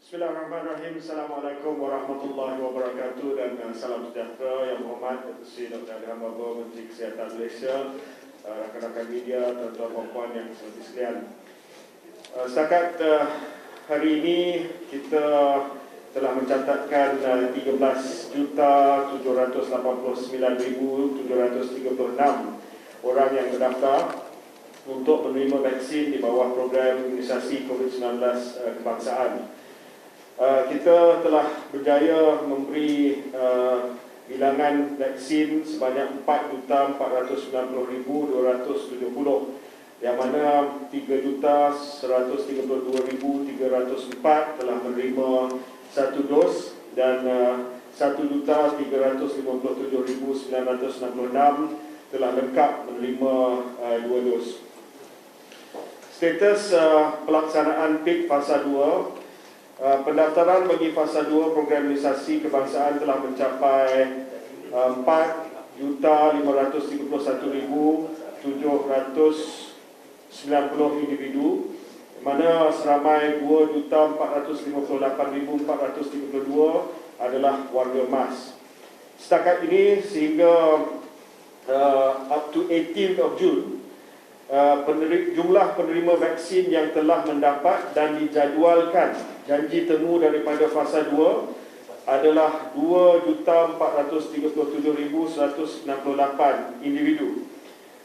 Bismillahirrahmanirrahim. Assalamualaikum warahmatullahi wabarakatuh dan salam sejahtera yang berhormat Datuk Seri Dr. Adham Baba, Menteri Kesihatan Malaysia, rakan-rakan media, tuan-tuan dan puan yang seperti sekalian. Setakat hari ini kita telah mencatatkan 13,789,736 orang yang terdaftar untuk menerima vaksin di bawah program imunisasi COVID-19 kebangsaan. Kita telah berjaya memberi bilangan vaksin sebanyak 4,490,270, yang mana 3,132,304 telah menerima satu dos dan 1,357,966 telah lengkap menerima dua dos. Status pelaksanaan PIK Fasa 2, pendaftaran bagi Fasa 2 program imunisasi kebangsaan telah mencapai 4,271,790 individu, mana seramai 2,458,432 adalah warga emas. Setakat ini sehingga up to 18th of June, jumlah penerima vaksin yang telah mendapat dan dijadualkan janji temu daripada Fasa 2 adalah 2,437,168 individu.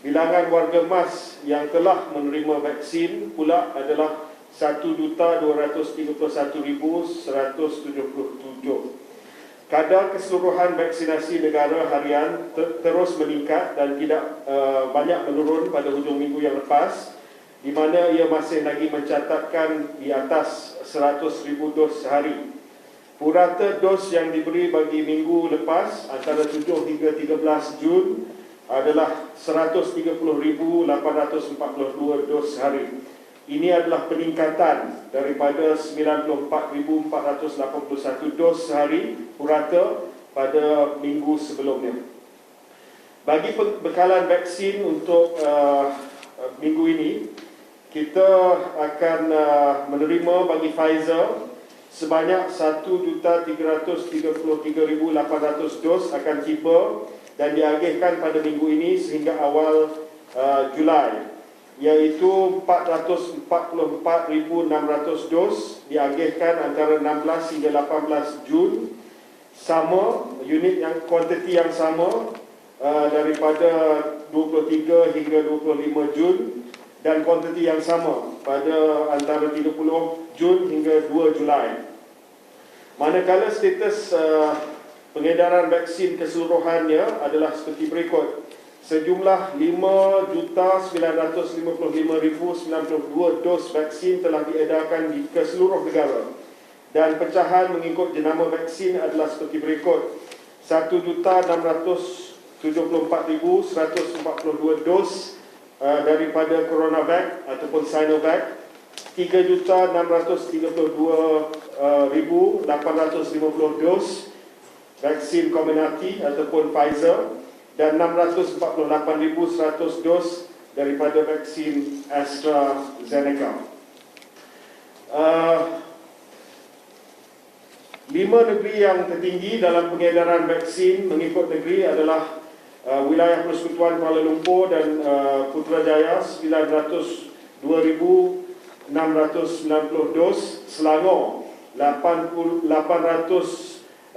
Bilangan warga emas yang telah menerima vaksin pula adalah 1,231,177. Kadar keseluruhan vaksinasi negara harian terus meningkat dan tidak banyak menurun pada hujung minggu yang lepas, di mana ia masih lagi mencatatkan di atas 100,000 dos sehari. Purata dos yang diberi bagi minggu lepas antara 7 hingga 13 Jun adalah 130,842 dos sehari. Ini adalah peningkatan daripada 94,481 dos sehari purata pada minggu sebelumnya. Bagi bekalan vaksin untuk minggu ini, kita akan menerima bagi Pfizer sebanyak 1,333,800 dos akan tiba dan diagihkan pada minggu ini sehingga awal Julai, iaitu 444,600 dos diagihkan antara 16 hingga 18 Jun, sama unit yang kuantiti yang sama daripada 23 hingga 25 Jun, dan kuantiti yang sama pada antara 30 Jun hingga 2 Julai. Manakala status pengedaran vaksin keseluruhannya adalah seperti berikut. Sejumlah 5,955,092 dos vaksin telah diedarkan ke seluruh negara, dan pecahan mengikut jenama vaksin adalah seperti berikut. 1,674,142 dos daripada CoronaVac ataupun Sinovac, 3,632,850 dos vaksin Comirnaty ataupun Pfizer, dan 648,100 dos daripada vaksin AstraZeneca. 5 negeri yang tertinggi dalam pengedaran vaksin mengikut negeri adalah wilayah Persekutuan Kuala Lumpur dan Putrajaya 902,690 dos, Selangor 868,230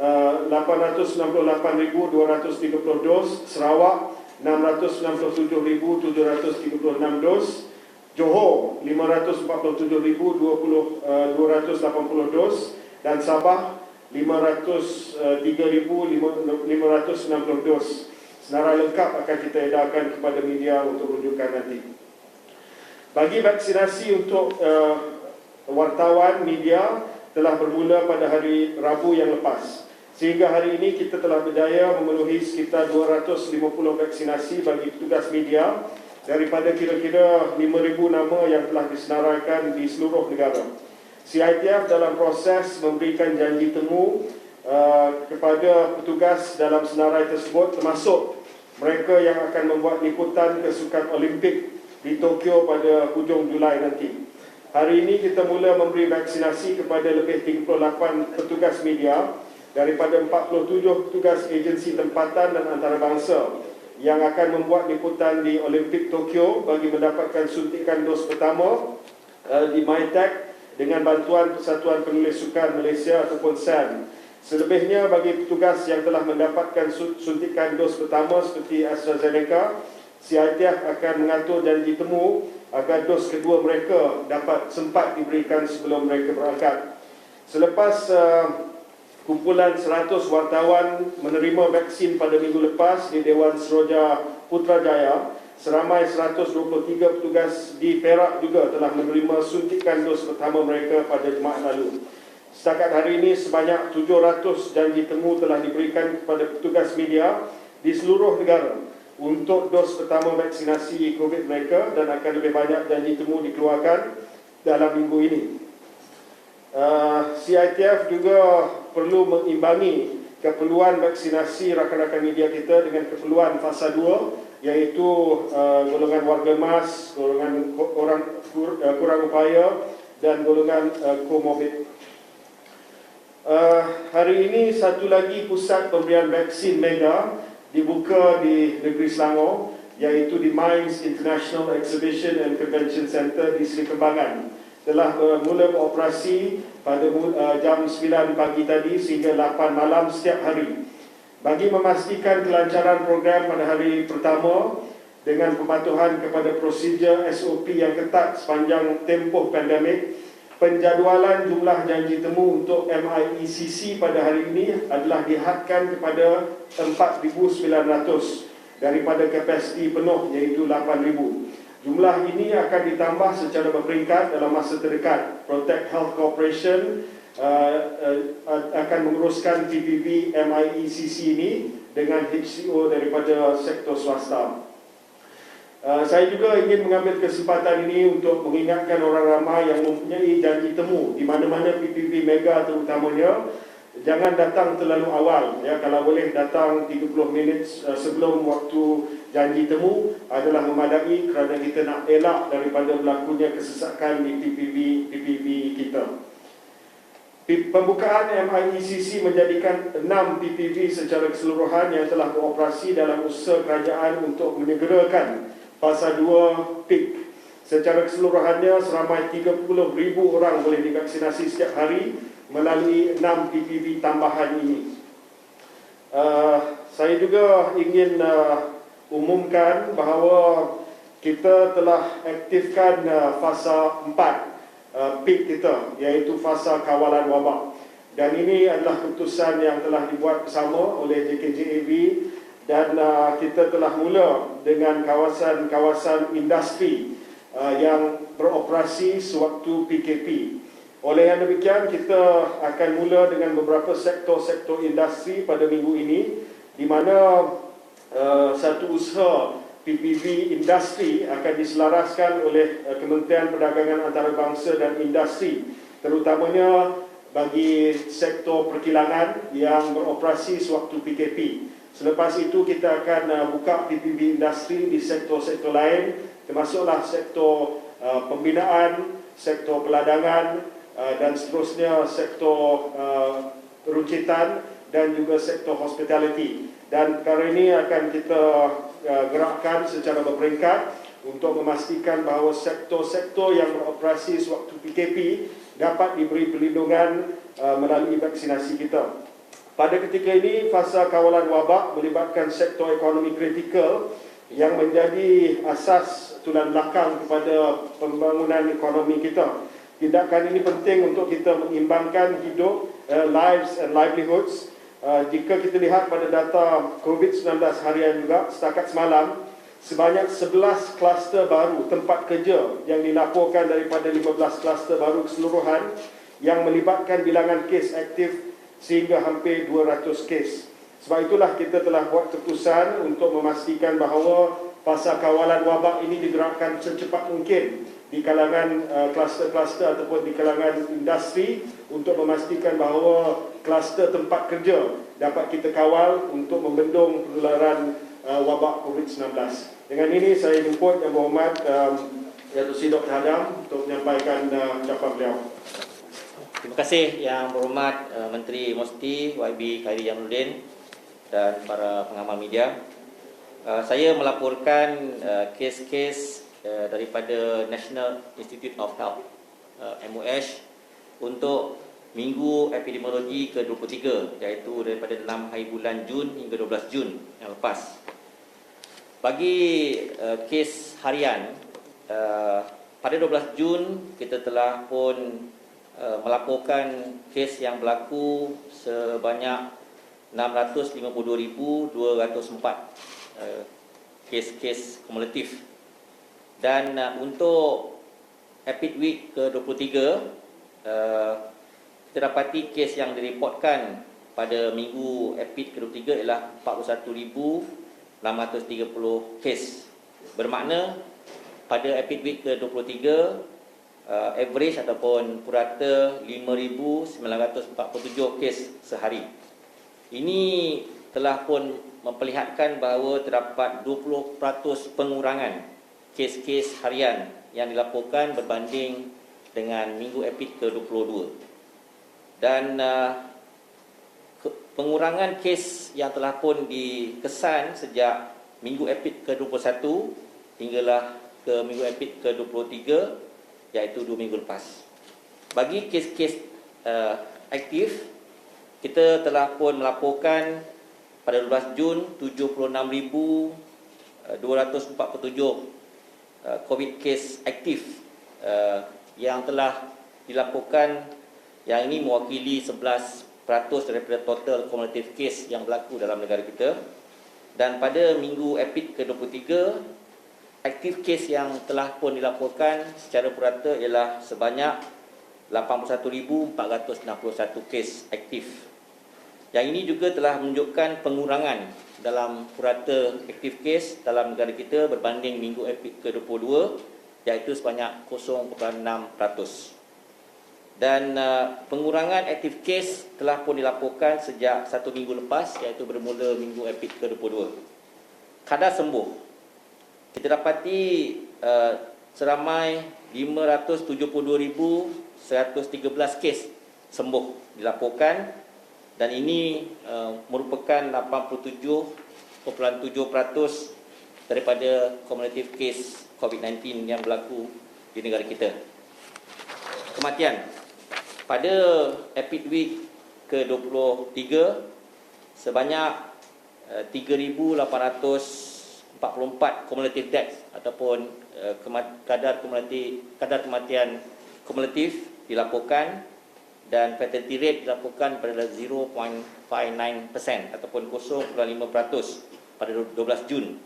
dos, Sarawak 667,736 dos, Johor 547,280 dos, dan Sabah 503,560 dos. Senarai lengkap akan kita edarkan kepada media untuk rujukan nanti. Bagi vaksinasi untuk wartawan media telah bermula pada hari Rabu yang lepas. Sehingga hari ini kita telah berjaya memenuhi sekitar 250 vaksinasi bagi petugas media daripada kira-kira 5,000 nama yang telah disenaraikan di seluruh negara. CITF dalam proses memberikan janji temu kepada petugas dalam senarai tersebut, termasuk mereka yang akan membuat liputan kesukan Olimpik di Tokyo pada hujung Julai nanti. Hari ini kita mula memberi vaksinasi kepada lebih 38 petugas media daripada 47 petugas agensi tempatan dan antarabangsa yang akan membuat liputan di Olimpik Tokyo bagi mendapatkan suntikan dos pertama di MyTech dengan bantuan Persatuan Penulis Sukan Malaysia ataupun SAN. Selebihnya bagi petugas yang telah mendapatkan suntikan dos pertama seperti AstraZeneca, CITF akan mengatur janji temu agar dos kedua mereka dapat sempat diberikan sebelum mereka berangkat. Selepas kumpulan 100 wartawan menerima vaksin pada minggu lepas di Dewan Seroja Putrajaya, seramai 123 petugas di Perak juga telah menerima suntikan dos pertama mereka pada Jumaat lalu. Setakat hari ini, sebanyak 700 janji temu telah diberikan kepada petugas media di seluruh negara untuk dos pertama vaksinasi COVID mereka, dan akan lebih banyak janji temu dikeluarkan dalam minggu ini. CITF juga perlu mengimbangi keperluan vaksinasi rakan-rakan media kita dengan keperluan fasa 2, iaitu golongan warga emas, golongan orang kurang upaya dan golongan komorbid. Hari ini satu lagi pusat pemberian vaksin mega dibuka di negeri Selangor, iaitu di Mines International Exhibition and Convention Centre di Seri Kembangan. Telah mula beroperasi pada jam 9 pagi tadi sehingga 8 malam setiap hari. Bagi memastikan kelancaran program pada hari pertama dengan kepatuhan kepada prosedur SOP yang ketat sepanjang tempoh pandemik, penjadualan jumlah janji temu untuk MIECC pada hari ini adalah dihadkan kepada 4,900 daripada kapasiti penuh, iaitu 8,000. Jumlah ini akan ditambah secara berperingkat dalam masa terdekat. Protect Health Corporation akan menguruskan PPV MIECC ini dengan HCO daripada sektor swasta. Saya juga ingin mengambil kesempatan ini untuk mengingatkan orang ramai yang mempunyai janji temu di mana-mana PPV Mega terutamanya, jangan datang terlalu awal. Ya, kalau boleh datang 30 minit sebelum waktu janji temu adalah memadai, kerana kita nak elak daripada berlakunya kesesakan di PPV kita. Pembukaan MIECC menjadikan 6 PPV secara keseluruhan yang telah beroperasi dalam usaha kerajaan untuk menyegerakan fasa 2 PIK. Secara keseluruhannya seramai 30,000 orang boleh divaksinasi setiap hari melalui 6 PPV tambahan ini. Saya juga ingin umumkan bahawa kita telah aktifkan fasa 4 PIK kita, iaitu fasa kawalan wabak. Dan ini adalah keputusan yang telah dibuat bersama oleh JKJAB, dan kita telah mula dengan kawasan-kawasan industri yang beroperasi sewaktu PKP. Oleh yang demikian, kita akan mula dengan beberapa sektor-sektor industri pada minggu ini, di mana satu usaha PPV industri akan diselaraskan oleh Kementerian Perdagangan Antarabangsa dan Industri, terutamanya bagi sektor perkilangan yang beroperasi sewaktu PKP. Selepas itu kita akan buka PPV industri di sektor-sektor lain, termasuklah sektor pembinaan, sektor peladangan, dan seterusnya sektor peruncitan dan juga sektor hospitality. Dan perkara ini akan kita gerakkan secara berperingkat untuk memastikan bahawa sektor-sektor yang beroperasi sewaktu PKP dapat diberi perlindungan melalui vaksinasi kita. Pada ketika ini, fasa kawalan wabak melibatkan sektor ekonomi kritikal yang menjadi asas tulang belakang kepada pembangunan ekonomi kita. Tindakan ini penting untuk kita mengimbangkan hidup, lives and livelihoods. Jika kita lihat pada data COVID-19 harian juga, setakat semalam, sebanyak 11 kluster baru tempat kerja yang dilaporkan daripada 15 kluster baru keseluruhan yang melibatkan bilangan kes aktif sehingga hampir 200 kes. Sebab itulah kita telah buat keputusan untuk memastikan bahawa fasa kawalan wabak ini digerakkan secepat mungkin di kalangan kluster-kluster ataupun di kalangan industri, untuk memastikan bahawa kluster tempat kerja dapat kita kawal untuk membendung penularan wabak COVID-19. Dengan ini saya jemput Yang Berhormat Datuk Seri Dr. Hadam untuk menyampaikan ucapan beliau. Terima kasih Yang Berhormat Menteri Musti YB Khairi Jamaluddin dan para pengamal media. Saya melaporkan kes-kes daripada National Institute of Health MOH untuk Minggu Epidemiologi ke-23, iaitu daripada 6 hari bulan Jun hingga 12 Jun yang lepas. Bagi kes harian, pada 12 Jun kita telah pun melaporkan kes yang berlaku sebanyak 652,204 kes-kes kumulatif. Dan untuk Epic Week ke-23, kita dapati kes yang direportkan pada minggu Epic ke-23 ialah 41,630 kes. Bermakna pada Epic Week ke-23, average ataupun purata 5,947 kes sehari. Ini telah pun memperlihatkan bahawa terdapat 20% pengurangan kes-kes harian yang dilaporkan berbanding dengan minggu Epic ke-22. Dan pengurangan kes yang telah pun dikesan sejak minggu Epic ke-21 hinggalah ke minggu Epic ke-23, iaitu 2 minggu lepas. Bagi kes-kes aktif, kita telah pun melaporkan pada 12 Jun 76,247 COVID kes aktif yang telah dilaporkan. Yang ini mewakili 11% daripada total cumulative case yang berlaku dalam negara kita. Dan pada minggu Epic ke-23, aktif kes yang telah pun dilaporkan secara purata ialah sebanyak 81,461 kes aktif. Yang ini juga telah menunjukkan pengurangan dalam purata aktif kes dalam negara kita berbanding minggu Epic ke-22, iaitu sebanyak 0.6%. Dan pengurangan aktif kes telah pun dilaporkan sejak 1 minggu lepas, iaitu bermula minggu Epic ke-22. Kadar sembuh, kita dapati seramai 572,113 kes sembuh dilaporkan, dan ini merupakan 87.7% daripada cumulative case COVID-19 yang berlaku di negara kita. Kematian pada Epic Week ke-23 sebanyak 3,844 cumulative deaths ataupun kadar kematian kumulatif dilaporkan, dan fatality rate dilaporkan pada 0.59% ataupun 0.5% pada 12 Jun.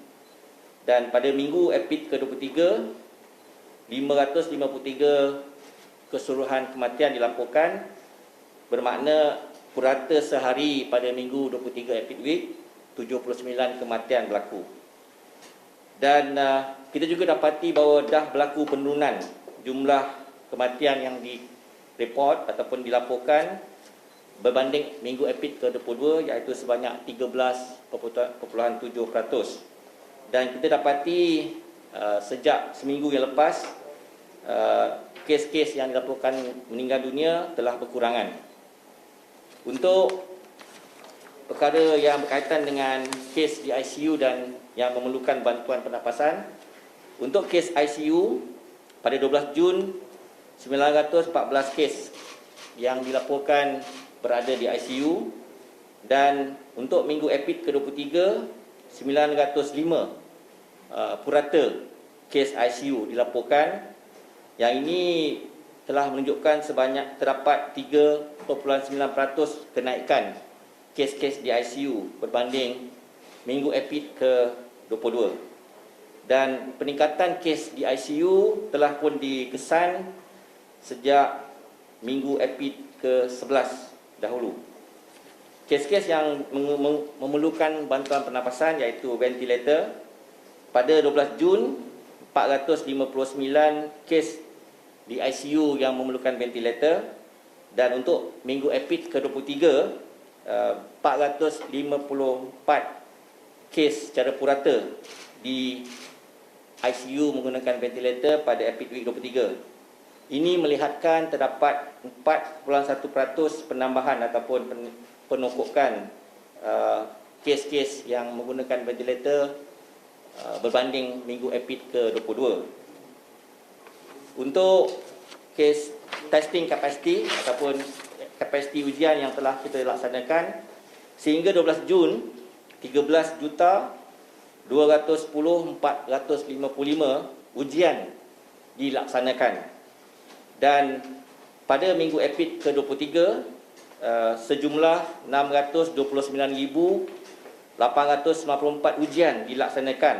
Dan pada minggu Epic ke-23, 553 keseluruhan kematian dilaporkan, bermakna purata sehari pada minggu 23 Epic Week 79 kematian berlaku. Dan kita juga dapati bahawa dah berlaku penurunan jumlah kematian yang direport ataupun dilaporkan berbanding minggu Epic ke-22, iaitu sebanyak 13.7%. Dan kita dapati sejak seminggu yang lepas, kes-kes yang dilaporkan meninggal dunia telah berkurangan. Untuk perkara yang berkaitan dengan kes di ICU dan yang memerlukan bantuan pernafasan, untuk kes ICU pada 12 Jun 914 kes yang dilaporkan berada di ICU, dan untuk minggu Epic ke-23 905 purata kes ICU dilaporkan. Yang ini telah menunjukkan sebanyak terdapat 3.9% kenaikan kes-kes di ICU berbanding minggu Epic ke-22. Dan peningkatan kes di ICU telah pun dikesan sejak minggu Epic ke-11 dahulu. Kes-kes yang memerlukan bantuan pernafasan iaitu ventilator, pada 12 Jun 459 kes di ICU yang memerlukan ventilator, dan untuk minggu Epic ke-23 454 kes secara purata di ICU menggunakan ventilator pada Epic Week 23. Ini melihatkan terdapat 4.1% penambahan ataupun penumpukan kes-kes yang menggunakan ventilator berbanding minggu Epic ke-22. Untuk kes testing capacity ataupun kapasiti ujian yang telah kita laksanakan, sehingga 12 Jun 13,210,455 ujian dilaksanakan, dan pada minggu Epic ke-23 sejumlah 629,894 ujian dilaksanakan,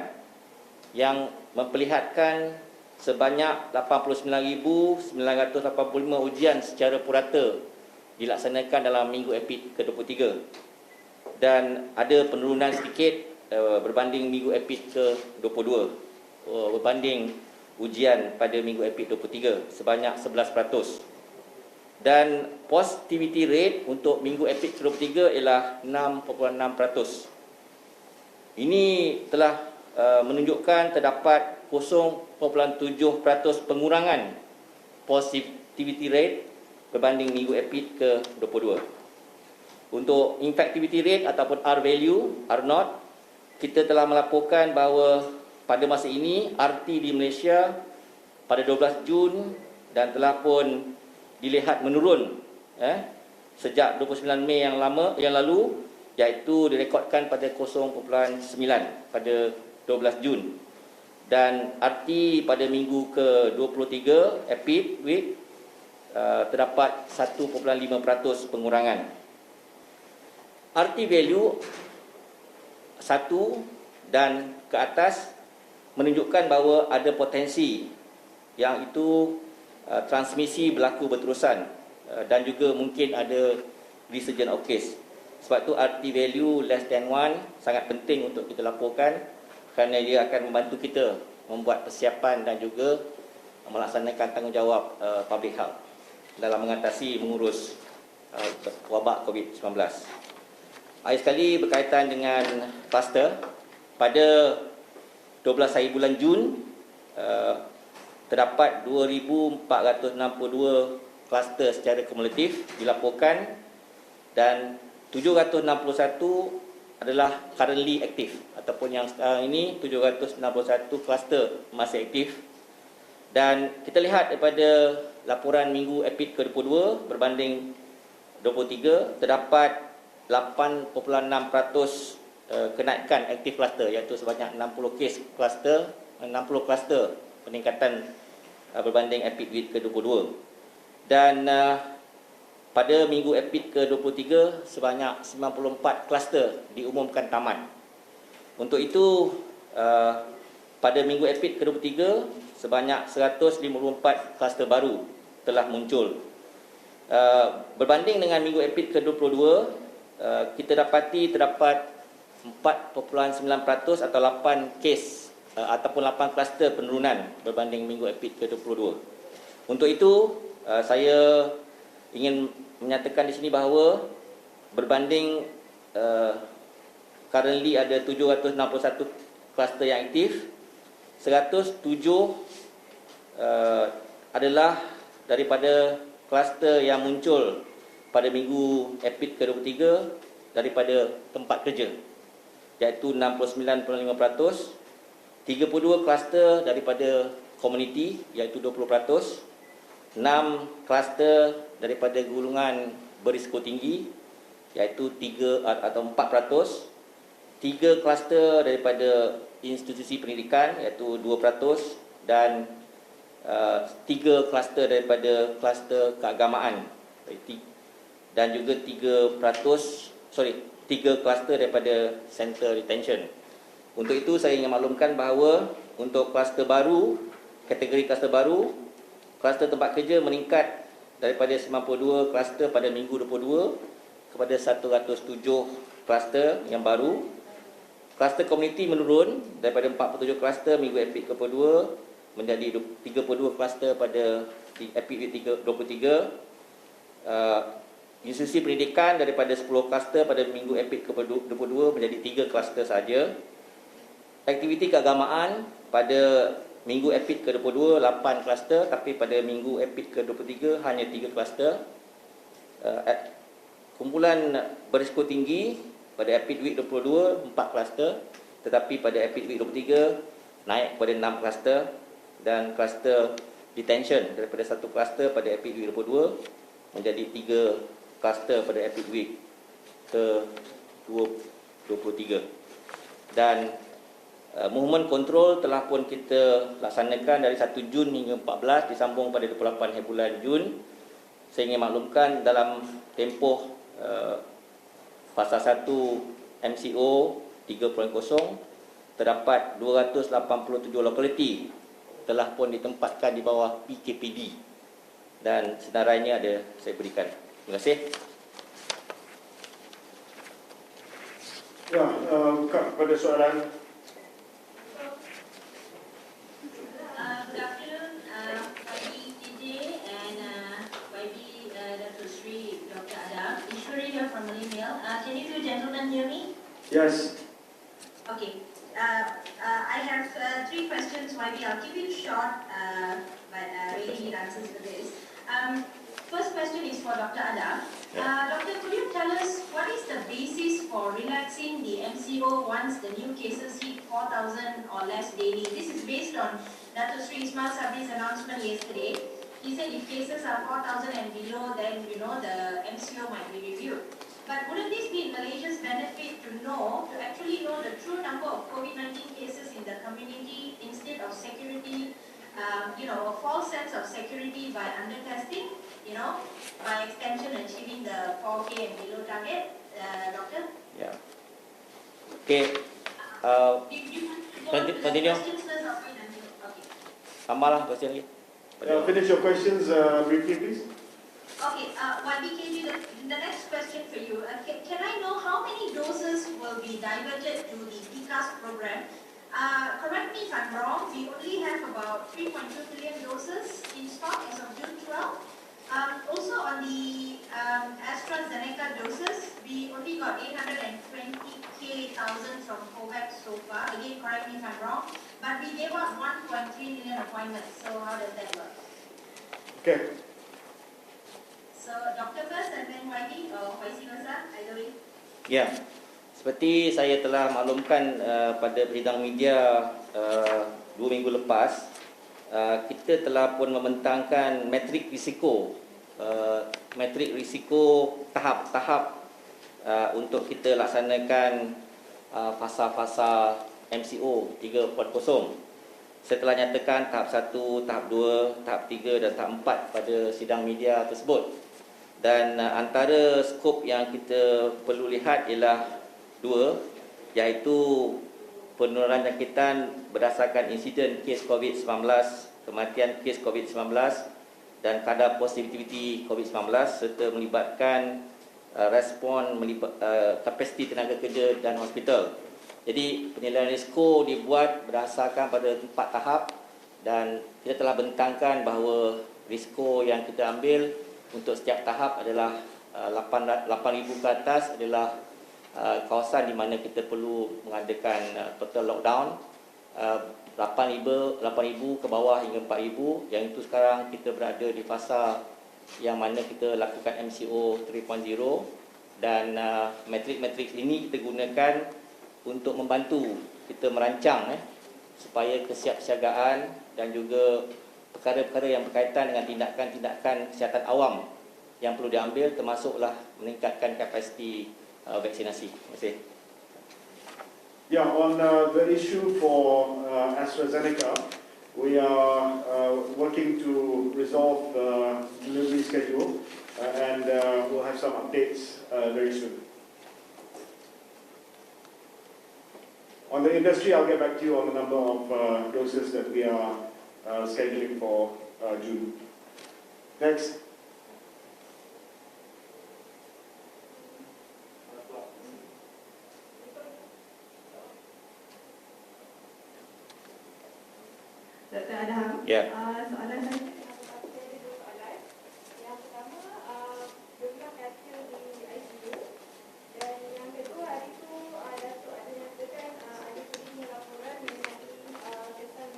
yang memperlihatkan sebanyak 89,985 ujian secara purata dilaksanakan dalam minggu Epic ke-23, dan ada penurunan sedikit berbanding minggu Epic ke-22 berbanding ujian pada minggu Epic 23 sebanyak 11%, dan positivity rate untuk minggu Epic ke-23 ialah 6.6%. Ini telah menunjukkan terdapat 0.7% pengurangan positivity rate berbanding minggu Epic ke-22. Untuk infectivity rate ataupun R value, R0, kita telah melaporkan bahawa pada masa ini RT di Malaysia pada 12 Jun dan telah pun dilihat menurun sejak 29 Mei yang lalu, iaitu direkodkan pada 0.9 pada 12 Jun, dan RT pada minggu ke-23 Epic Week terdapat 1.5% pengurangan. RT value 1 dan ke atas menunjukkan bahawa ada potensi yang itu transmisi berlaku berterusan dan juga mungkin ada resurgence of case. Sebab tu RT value less than 1 sangat penting untuk kita laporkan, kerana dia akan membantu kita membuat persiapan dan juga melaksanakan tanggungjawab public health dalam mengatasi mengurus wabak COVID-19. Akhir sekali, berkaitan dengan kluster, pada 12 hari bulan Jun terdapat 2,462 kluster secara kumulatif dilaporkan, dan 761 adalah currently aktif, ataupun yang sekarang ini 761 kluster masih aktif. Dan kita lihat daripada laporan minggu Epic ke-22 berbanding 23, terdapat 8.6% kenaikan aktif kluster, iaitu sebanyak 60 kes kluster, 60 kluster peningkatan berbanding Epic Week ke-22. Dan pada minggu Epic ke-23 sebanyak 94 kluster diumumkan tamat. Untuk itu pada minggu Epic ke-23 sebanyak 154 kluster baru telah muncul. Berbanding dengan minggu Epic ke-22, kita dapati terdapat 4.9% atau 8 kes ataupun 8 kluster penurunan berbanding minggu Epic ke-22. Untuk itu saya ingin menyatakan di sini bahawa berbanding currently ada 761 kluster yang aktif, 107 adalah daripada kluster yang muncul pada minggu Epic ke-23 daripada tempat kerja, iaitu 69.5%, 32 kluster daripada komuniti, iaitu 20%, 6 kluster daripada golongan berisiko tinggi, iaitu 3 atau 4%, 3 kluster daripada institusi pendidikan, iaitu 2%, dan 3 kluster daripada kluster keagamaan, dan juga 3 kluster daripada center retention. Untuk itu saya ingin maklumkan bahawa untuk kluster baru, kategori kluster baru, kluster tempat kerja meningkat daripada 92 kluster pada minggu 22 kepada 107 kluster yang baru. Kluster komuniti menurun daripada 47 kluster minggu Epic ke-22 menjadi 32 kluster pada Epic Week 23. Institusi pendidikan daripada 10 kluster pada minggu Epic ke-22 menjadi 3 kluster saja. Aktiviti keagamaan pada minggu EPID ke-22 8 kluster, tapi pada minggu EPID ke-23 hanya 3 kluster. Kumpulan berisiko tinggi pada EPID week 22 4 kluster, tetapi pada EPID week 23 naik kepada 6 kluster, dan kluster detention daripada 1 kluster pada EPID week 22 menjadi 3 kluster pada EPID week ke-23. Dan movement control telah pun kita laksanakan dari 1 Jun hingga 14, disambung pada 28 hari bulan Jun. Saya ingin maklumkan dalam tempoh fasa 1 MCO 3.0 terdapat 287 lokaliti telah pun ditempatkan di bawah PKPD, dan senarai-nya ada saya berikan. Terima kasih. Ya, buka pada soalan. Good afternoon, YB TJ and YB Dr. Sri Dr. Adam. Ishwari here from Millennial. Can you two gentlemen hear me? Yes. Okay. I have 3 questions, YB. I'll keep it short, but really need answers for this. First question is for Dr. Adam. Doctor, could you tell us what is the basis for relaxing the MCO once the new cases hit 4,000 or less daily? This is based on Dr. Sri Ismail Sabri's announcement yesterday. He said if cases are 4,000 and below, then the MCO might be reviewed. But wouldn't this be in Malaysia's benefit to actually know the true number of COVID-19 cases in the community instead of security, a false sense of security by under-testing, by extension achieving the 4K and below target, Doctor? Ya. Okey. Continue. Tambahlah question lagi. Finish your questions briefly, please. Okay, YBKG, the next question for you. Can I know how many doses will be diverted to the PCAS program? Correct me if I'm wrong, we only have about 3.2 billion doses in stock as of June 12. Also on the AstraZeneca doses, we only got 820,000 from COVAX so far. Again, correct me if I'm wrong, but we gave out 1.3 million appointments. So how does that work? Okay. So Doctor first and then YD or vice versa, either way. Ya, seperti saya telah maklumkan pada sidang media 2 minggu lepas, kita telah pun membentangkan metrik risiko tahap-tahap untuk kita laksanakan fasa-fasa MCO 3.0. Saya telah nyatakan tahap 1, tahap 2, tahap 3 dan tahap 4 pada sidang media tersebut. Dan antara skop yang kita perlu lihat ialah 2, iaitu penurunan jangkitan berdasarkan insiden kes COVID-19, kematian kes COVID-19 dan kadar positiviti COVID-19, serta melibatkan respon kapasiti tenaga kerja dan hospital. Jadi penilaian risiko dibuat berdasarkan pada 4 tahap, dan kita telah bentangkan bahawa risiko yang kita ambil untuk setiap tahap adalah 8,000 ke atas adalah kawasan di mana kita perlu mengadakan total lockdown, 8,000 ke bawah hingga 4,000, yang itu sekarang kita berada di fasa yang mana kita lakukan MCO 3.0, dan metrik-metrik ini kita gunakan untuk membantu kita merancang supaya kesiapsiagaan dan juga perkara-perkara yang berkaitan dengan tindakan-tindakan kesihatan awam yang perlu diambil, termasuklah meningkatkan kapasiti vaksinasi. Terima kasih. Yeah, on the issue for AstraZeneca, we are working to resolve the delivery schedule and we'll have some updates very soon. On the industry, I'll get back to you on the number of doses that we are scheduling for June. Next. Dr. Adam, Ya. soalan saya. Yang pertama, jumlah katil di ICU, dan yang kedua hari itu Datuk ada nyatakan ada sedikit laporan mengenai kesan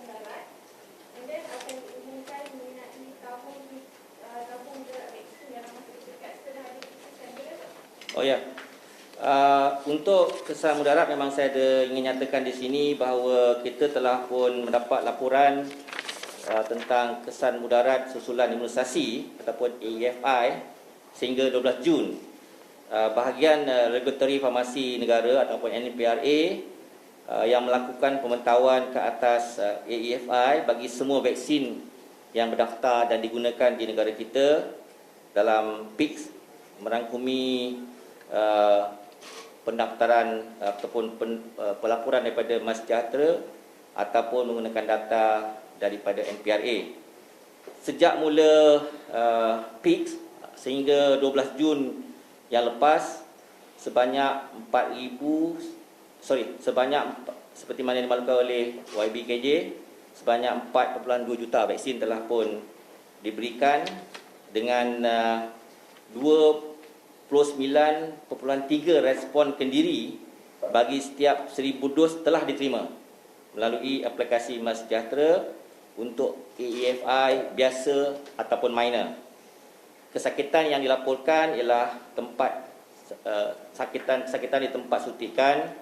Oh ya. Untuk kesan mudarat memang saya ingin nyatakan di sini bahawa kita telah pun mendapat laporan tentang kesan mudarat susulan imunisasi ataupun AEFI sehingga 12 Jun. Bahagian Regulatory Farmasi Negara ataupun NPRA yang melakukan pemantauan ke atas AEFI bagi semua vaksin yang berdaftar dan digunakan di negara kita dalam PICS merangkumi pendaftaran ataupun pelaporan daripada MySejahtera ataupun menggunakan data daripada NPRA. Sejak mula PICS sehingga 12 Jun yang lepas sebanyak seperti mana dimaklumkan oleh YBKJ, sebanyak 4.2 juta vaksin telah pun diberikan dengan 29.3 respon kendiri bagi setiap 1,000 dos telah diterima melalui aplikasi MySejahtera untuk AEFI biasa ataupun minor. Kesakitan yang dilaporkan ialah sakitan di tempat suntikan,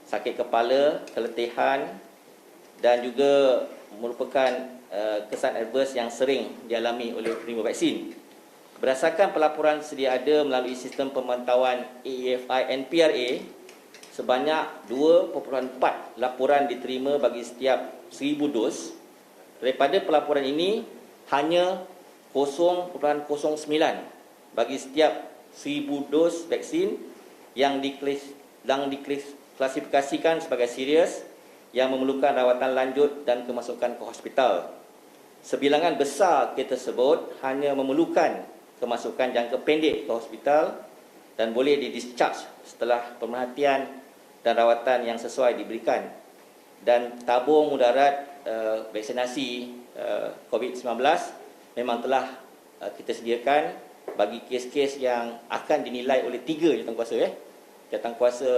sakit kepala, keletihan dan juga merupakan kesan adverse yang sering dialami oleh penerima vaksin. Berdasarkan pelaporan sedia ada melalui sistem pemantauan AEFI NPRA, sebanyak 2.4 laporan diterima bagi setiap 1,000 dos. Daripada pelaporan ini, hanya 0.09 bagi setiap 1,000 dos vaksin yang diklasifikasikan sebagai serius yang memerlukan rawatan lanjut dan kemasukan ke hospital. Sebilangan besar kes tersebut hanya memerlukan kemasukan jangka pendek ke hospital dan boleh di-discharge setelah pemerhatian dan rawatan yang sesuai diberikan. Dan tabung mudarat vaksinasi COVID-19 memang telah kita sediakan bagi kes-kes yang akan dinilai oleh 3 jawatankuasa jawatankuasa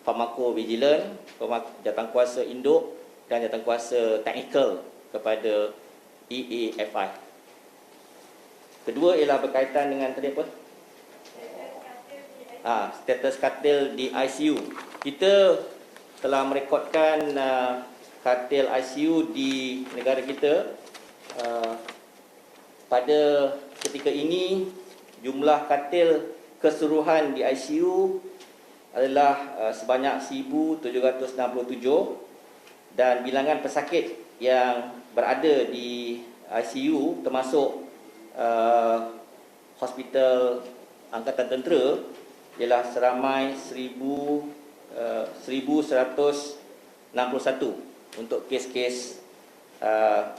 Pharmacovigilance, jawatankuasa induk dan jawatankuasa teknikal kepada AEFI. Kedua ialah berkaitan dengan tadi apa? Status katil di ICU. Kita telah merekodkan katil ICU di negara kita. Pada ketika ini, jumlah katil keseluruhan di ICU adalah sebanyak 1,767 dan bilangan pesakit yang berada di ICU termasuk Hospital Angkatan Tentera ialah seramai 1,161 untuk kes-kes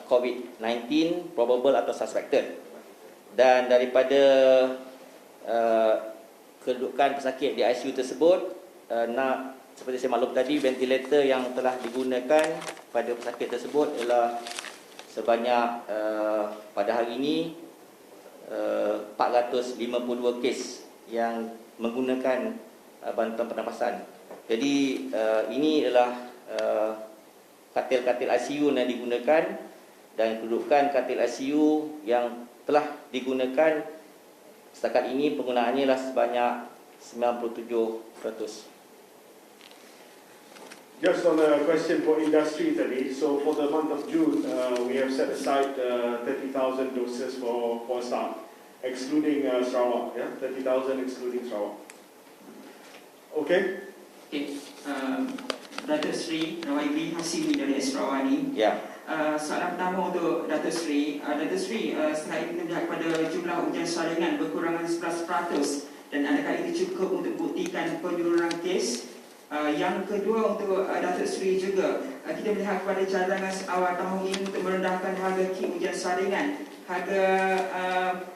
COVID-19 probable atau suspected. Dan daripada kedudukan pesakit di ICU tersebut, seperti saya maklum tadi, ventilator yang telah digunakan pada pesakit tersebut ialah sebanyak pada hari ini 452 kes yang menggunakan bantuan pernafasan. Jadi ini adalah katil-katil ICU yang digunakan dan kedudukan katil ICU yang telah digunakan setakat ini penggunaannya adalah sebanyak 97%. Just on a question for industry tadi, so for the month of June, we have set aside 30,000 doses for start, excluding Sarawak, 30,000 excluding Sarawak. Okay? Okay, Datuk Seri Rawaibri Hasimi dari Esrawani. Ya. Soalan pertama untuk Datuk Seri. Datuk Seri, selain kita melihat kepada jumlah ujian saringan berkurangan 11% dan adakah itu cukup untuk buktikan penurunan kes? Yang kedua untuk Datuk Seri juga, kita melihat kepada cadangan awal tahun ini untuk merendahkan harga kit ujian saringan.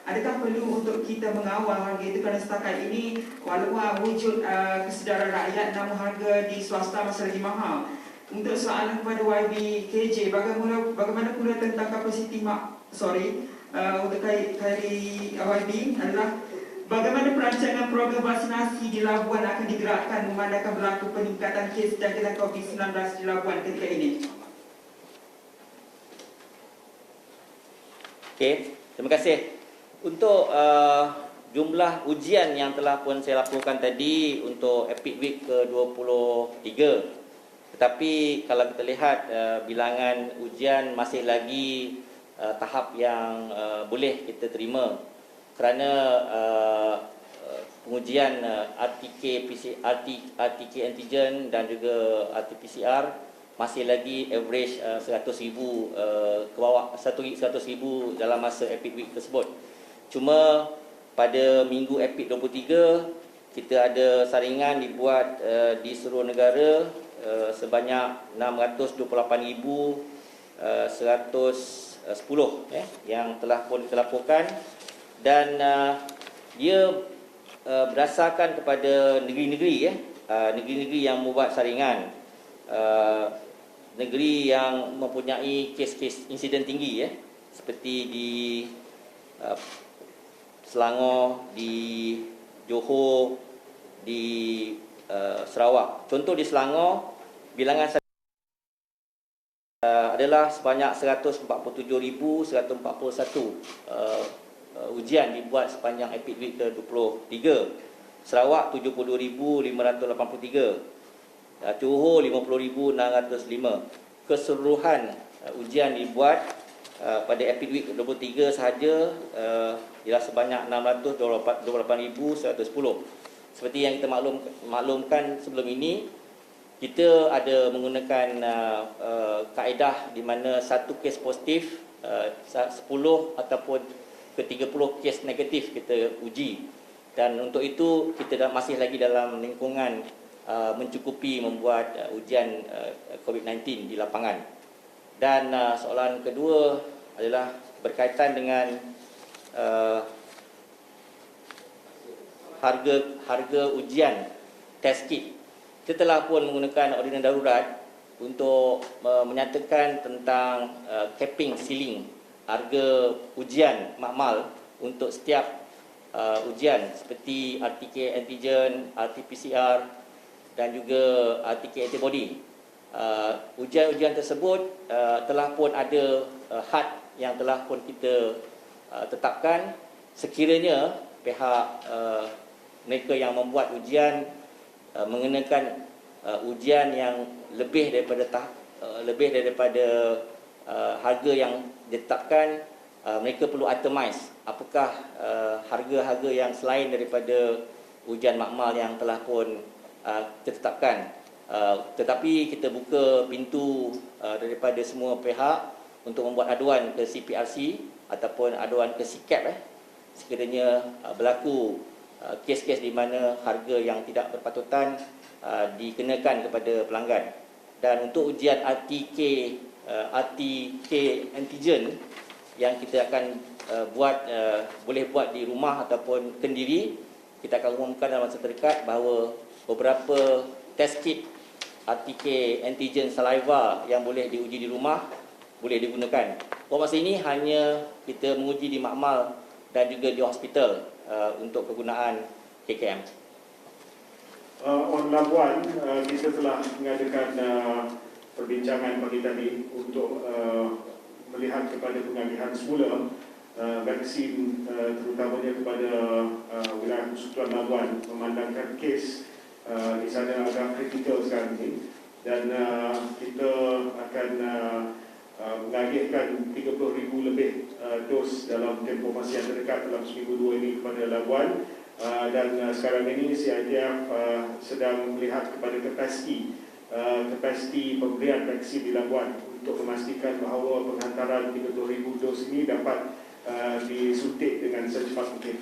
Adakah perlu untuk kita mengawal harga itu kerana setakat ini walaupun wujud kesedaran rakyat namun harga di swasta masih lagi mahal. Untuk soalan kepada YBKJ, bagaimana pula tentang kapasiti untuk KRI YB adalah bagaimana perancangan program vaksinasi di Labuan akan digerakkan memandangkan berlaku peningkatan kes jangkitan COVID-19 di Labuan ketika ini? Okey, terima kasih. Untuk jumlah ujian yang telah pun saya laporkan tadi untuk Epic Week ke-23. Tetapi kalau kita lihat bilangan ujian masih lagi tahap yang boleh kita terima, kerana pengujian RTK antigen dan juga RT-PCR masih lagi average 100,000 ke bawah 100,000 dalam masa Epic Week tersebut. Cuma pada minggu Epic 23 kita ada saringan dibuat di seluruh negara sebanyak 628,110 yang telah pun kita laporkan, dan dia berdasarkan kepada negeri-negeri negeri-negeri yang membuat saringan, negeri yang mempunyai kes-kes insiden tinggi seperti di Selangor, di Johor, di Sarawak. Contoh di Selangor, bilangan adalah sebanyak 147,141 ujian dibuat sepanjang Epic Week ke-23. Sarawak 72,583, Johor 50,605. Keseluruhan ujian dibuat pada Epic Week ke-23 sahaja ialah sebanyak 628,110. Seperti yang kita maklumkan sebelum ini, kita ada menggunakan kaedah di mana satu kes positif 10 ataupun ke 30 kes negatif kita uji, dan untuk itu kita masih lagi dalam lingkungan mencukupi membuat ujian COVID-19 di lapangan. Dan soalan kedua adalah berkaitan dengan harga ujian test kit. Kita telah pun menggunakan ordinan darurat untuk menyatakan tentang capping ceiling harga ujian makmal untuk setiap ujian seperti RTK antigen, RT-PCR dan juga RTK antibody. Ujian-ujian tersebut telah pun ada had yang telah pun kita tetapkan. Sekiranya pihak mereka yang membuat ujian mengenakan ujian yang lebih daripada harga yang ditetapkan, mereka perlu itemize apakah harga-harga yang selain daripada ujian makmal yang telah pun ditetapkan. Tetapi kita buka pintu daripada semua pihak untuk membuat aduan ke CPRC ataupun aduan ke SICAP sekiranya berlaku kes-kes di mana harga yang tidak berpatutan dikenakan kepada pelanggan. Dan untuk ujian RTK antigen yang kita akan boleh buat di rumah ataupun kendiri, kita akan umumkan dalam masa terdekat bahawa beberapa test kit RTK antigen saliva yang boleh diuji di rumah boleh digunakan. Pada masa ini hanya kita menguji di makmal dan juga di hospital untuk kegunaan KKM. On Labuan, kita telah mengadakan perbincangan pagi tadi untuk melihat kepada pengalihan semula vaksin terutamanya kepada wilayah Persekutuan Labuan, memandangkan kes di sana agak kritikal sekarang ini, dan kita akan mengalihkan 30,000 lebih dos dalam tempoh masa yang terdekat dalam seminggu dua ini kepada Labuan. Dan sekarang ini CITF sedang melihat kepada kapasiti pemberian vaksin di Labuan untuk memastikan bahawa penghantaran 30,000 dos ini dapat disuntik dengan secepat mungkin.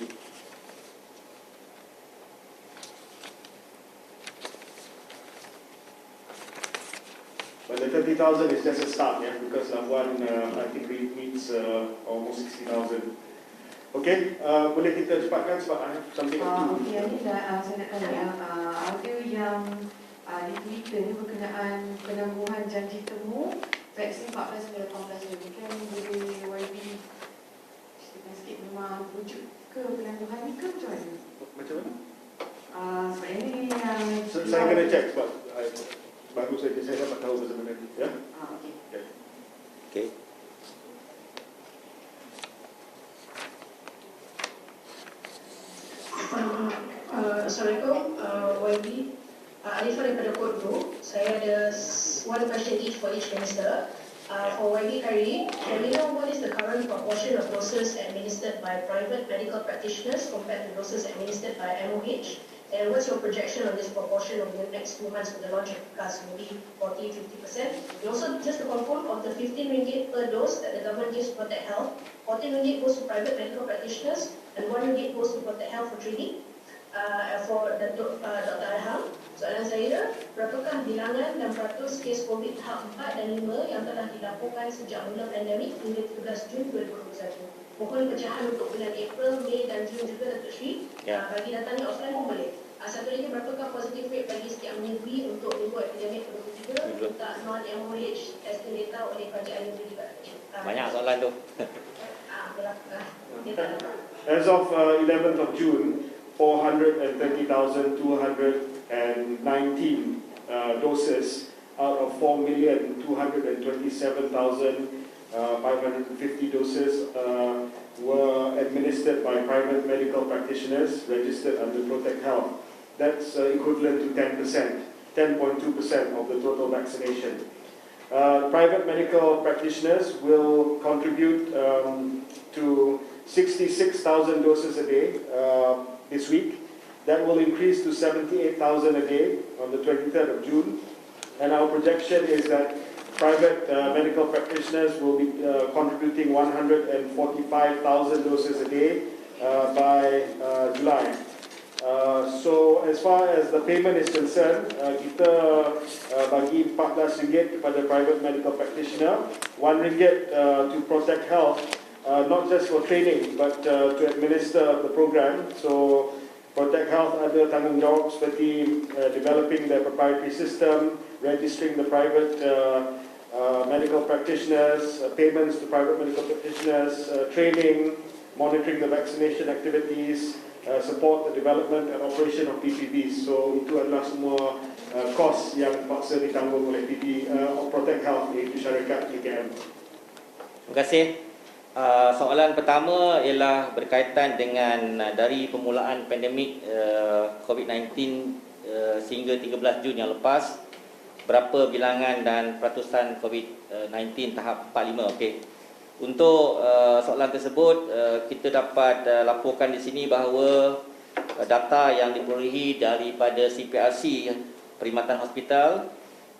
But the 30,000 is just a start, because Labuan I think needs almost 60,000. Okey, boleh kita cepatkan sebab I have something to do. Okey, ini saya nak tanya, ada yang di Twitter ni berkenaan penangguhan janji temu vaksin 14 dan 18 ni. Mungkin boleh YB ceritakan sikit, memang wujud ke penangguhan ni ke macam mana? Macam mana? Sebab ini yang Saya kena check sebab baru saja saya dapat tahu sebenarnya. Ya? okey. Okey. YB. Alifah daripada Kodro. Saya ada one question each for each minister. For YB Khairi, can we know what is the current proportion of doses administered by private medical practitioners compared to doses administered by MOH? And what's your projection on this proportion over the next 2 months for the launch of PCAS? Maybe 40-50%? And also, just to confirm, of the 15 ringgit per dose that the government gives to Protect Health, 14 ringgit goes to private medical practitioners and 1 ringgit goes to Protect Health for training. For Dr. Arham, soalan saya, berapakah bilangan dan peratus kes COVID tahap 4 dan 5 yang telah dilaporkan sejak mula pandemik hingga 13 Jun 2021? Mohon pecahan untuk bulan April, Mei dan Jun juga, Datuk Sri. Bagi datanya offline pun boleh. Satu lagi, berapakah positive rate bagi setiap minggu untuk minggu epidemik 23 untuk non-MOH testing data oleh kerajaan negeri juga? Banyak soalan tu. As of 11th of June, 430,219 doses out of 4,227,550 doses were administered by private medical practitioners registered under Protect Health. That's equivalent to 10%, 10.2% of the total vaccination. Private medical practitioners will contribute to 66,000 doses a day this week. That will increase to 78,000 a day on the 23rd of June. And our projection is that private medical practitioners will be contributing 145,000 doses a day by July. So as far as the payment is concerned, kita bagi RM14 kepada private medical practitioner, RM1 to Protect Health, not just for training but to administer the program. So Protect Health ada tanggungjawab seperti developing their proprietary system, registering the private medical practitioners, payments to private medical practitioners, training, monitoring the vaccination activities, support the development and operation of PPVs. So itu adalah semua kos yang paksa ditanggung oleh Protect Health, iaitu syarikat PKM. Terima kasih. Soalan pertama ialah berkaitan dengan dari permulaan pandemik COVID-19 sehingga 13 Jun yang lepas, berapa bilangan dan peratusan COVID-19 tahap 4-5. Okey. Untuk soalan tersebut, kita dapat laporkan di sini bahawa data yang diperolehi daripada CPRC Perkhidmatan Hospital,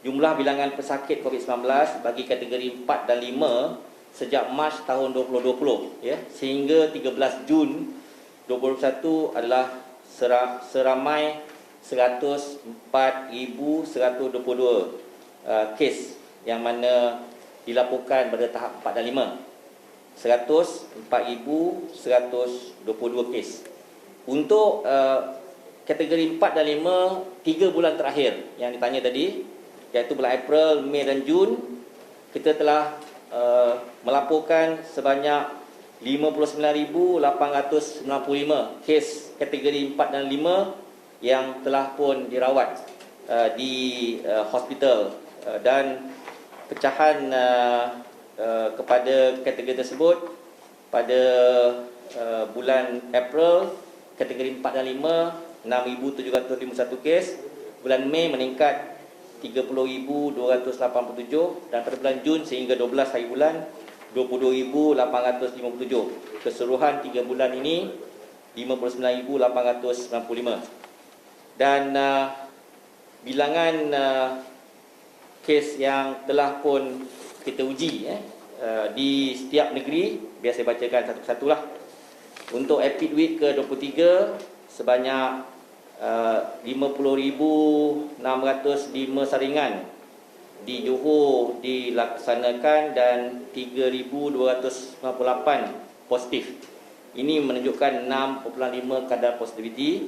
jumlah bilangan pesakit COVID-19 bagi kategori 4 dan 5 sejak Mac tahun 2020 ya, sehingga 13 Jun 2021 adalah seramai 104,122 kes yang mana dilaporkan pada tahap 4 dan 5. 104,122 kes. Untuk kategori 4 dan 5, 3 bulan terakhir yang ditanya tadi, iaitu bulan April, Mei dan Jun, kita telah melaporkan sebanyak 59,895 kes kategori 4 dan 5 yang telah pun dirawat di hospital, dan pecahan kepada kategori tersebut pada bulan April kategori 4 dan 5 6,751 kes, bulan Mei meningkat 30,287 dan pada bulan Jun sehingga 12 hari bulan 22,857. Keseluruhan 3 bulan ini 59,895. Dan bilangan kes yang telah pun kita uji di setiap negeri, biar saya bacakan satu-satu lah. Untuk Epic Week ke-23 sebanyak 50,605 saringan di Johor dilaksanakan dan 3,298 positif. Ini menunjukkan 6.5 kadar positiviti.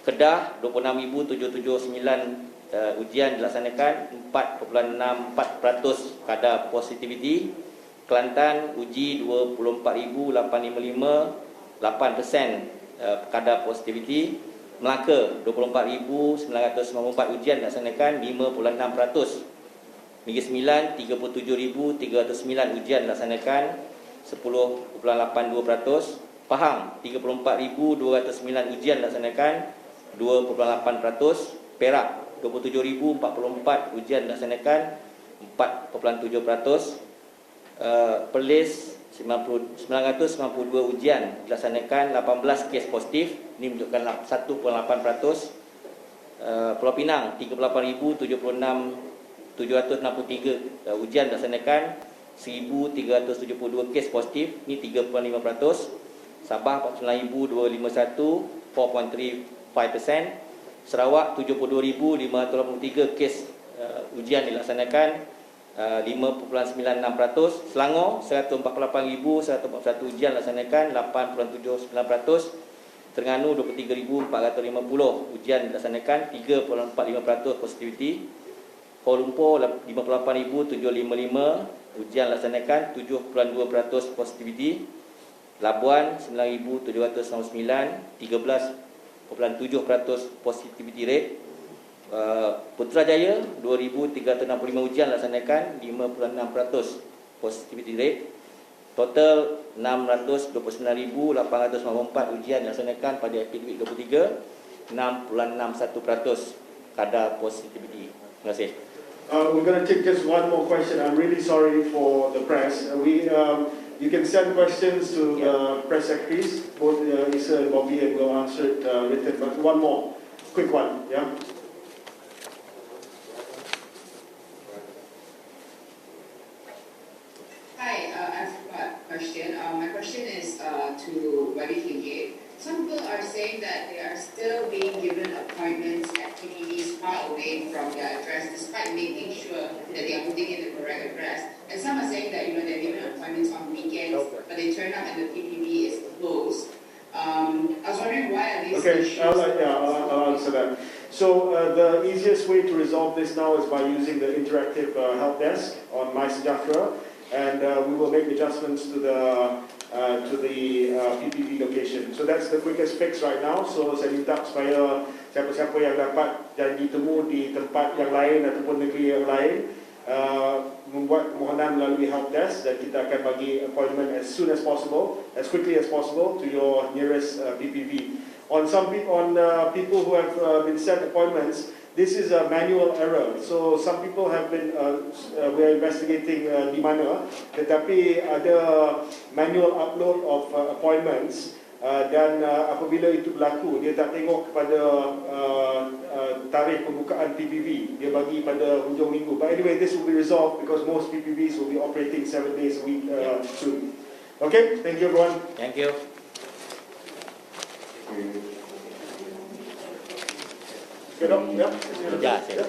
Kedah 26,779 ujian dilaksanakan, 4.64% kadar positiviti. Kelantan uji 24,855, 8% kadar positiviti. Melaka 24,994 ujian dilaksanakan, 5.6%. Negeri Sembilan 37,309 ujian dilaksanakan, 10.82%. Pahang 34,209 ujian dilaksanakan, 2.8%. Perak 27,044 ujian dilaksanakan 4.7%. Perlis 992 ujian dilaksanakan 18 kes positif, ini menunjukkan 1.8%. Pulau Pinang 38,076 ujian dilaksanakan 1,372 kes positif, ini 3.5%. Sabah 49,251 4.35%. Sarawak 72,583 kes ujian dilaksanakan 5.96%. Selangor 148,141 ujian dilaksanakan 8.79%. Terengganu 23,450 ujian dilaksanakan 3.45% positivity. Kuala Lumpur 58,755 ujian dilaksanakan 7.2% positivity. Labuan 9,799 13.7% positivity rate. Putrajaya 2,365 ujian dilaksanakan 5.6% positivity rate. Total 629,894 ujian dilaksanakan pada akademik 23, 6.61% kadar positivity. Terima kasih. We're going to take just one more question. I'm really sorry for the press. You can send questions to the press secretaries, both Isa and Bobby, and we'll answer it written. But one more, quick one, yeah? Hi, I've got a question. My question is to YB. Some people are saying that they are still being given appointments at PPVs far away from their address, despite making sure that they are putting in the correct address. And some are saying that they're given appointments on weekends, but they turn up and the PPV is closed. I was wondering why are these issues? I'll answer that. So the easiest way to resolve this now is by using the interactive help desk on MySejahtera, and we will make adjustments to the PPV location. So that's the quickest fix right now. So saya minta supaya siapa-siapa yang dapat janji temu di tempat yang lain ataupun negeri yang lain membuat permohonan melalui help desk, dan kita akan bagi appointment as soon as possible, as quickly as possible to your nearest PPV. On people who have been sent appointments, this is a manual error. So some people have been, we are investigating di mana, tetapi ada manual upload of appointments, dan apabila itu berlaku, dia tak tengok kepada tarikh pembukaan PPV, dia bagi pada hujung minggu. But anyway, this will be resolved because most PPVs will be operating 7 days a week soon. Okay, thank you everyone. Thank you. Okay, Dok, yeah. Ya, saya.